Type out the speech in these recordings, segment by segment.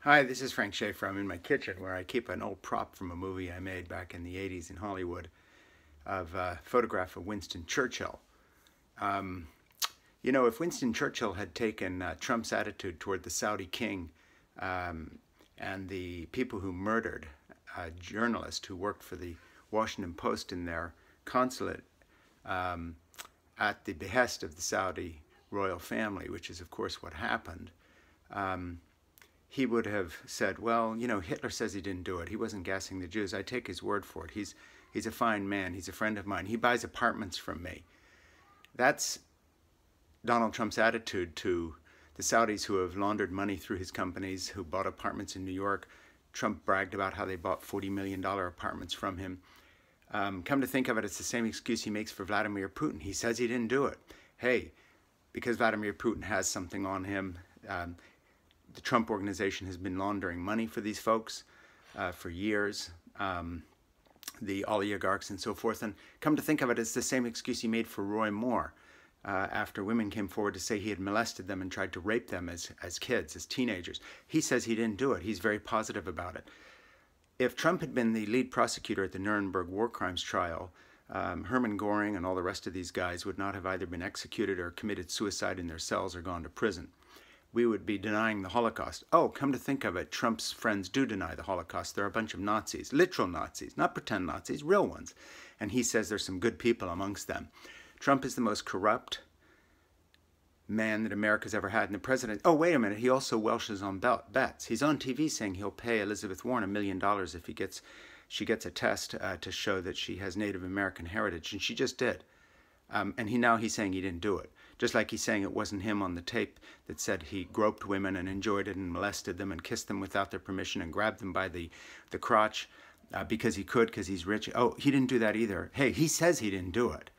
Hi, this is Frank Schaefer. I'm in my kitchen where I keep an old prop from a movie I made back in the 80s in Hollywood of a photograph of Winston Churchill. If Winston Churchill had taken Trump's attitude toward the Saudi king and the people who murdered a journalist who worked for the Washington Post in their consulate at the behest of the Saudi royal family, which is of course what happened, he would have said, well, Hitler says he didn't do it. He wasn't gassing the Jews. I take his word for it. He's a fine man. He's a friend of mine. He buys apartments from me. That's Donald Trump's attitude to the Saudis who have laundered money through his companies, who bought apartments in New York. Trump bragged about how they bought $40 million apartments from him. Come to think of it, it's the same excuse he makes for Vladimir Putin. He says he didn't do it. Hey, because Vladimir Putin has something on him, the Trump organization has been laundering money for these folks for years, the oligarchs and so forth. And come to think of it, it's the same excuse he made for Roy Moore after women came forward to say he had molested them and tried to rape them as kids, as teenagers. He says he didn't do it. He's very positive about it. If Trump had been the lead prosecutor at the Nuremberg war crimes trial, Hermann Goring and all the rest of these guys would not have either been executed or committed suicide in their cells or gone to prison. We would be denying the Holocaust. Oh, come to think of it, Trump's friends do deny the Holocaust. They're a bunch of Nazis, literal Nazis, not pretend Nazis, real ones. And he says there's some good people amongst them. Trump is the most corrupt man that America's ever had. And the president, oh, wait a minute, he also welshes on bets. He's on TV saying he'll pay Elizabeth Warren $1 million if she gets a test to show that she has Native American heritage, and she just did. And now he's saying he didn't do it. Just like he's saying it wasn't him on the tape that said he groped women and enjoyed it and molested them and kissed them without their permission and grabbed them by the crotch because he could, because he's rich. Oh, he didn't do that either. Hey, he says he didn't do it.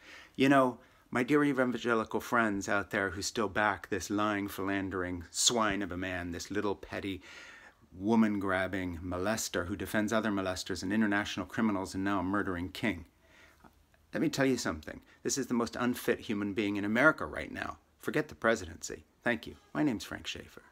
My dear evangelical friends out there who still back this lying, philandering swine of a man, this little petty woman-grabbing molester who defends other molesters and international criminals and now a murdering king. Let me tell you something. This is the most unfit human being in America right now. Forget the presidency. Thank you. My name's Frank Schaefer.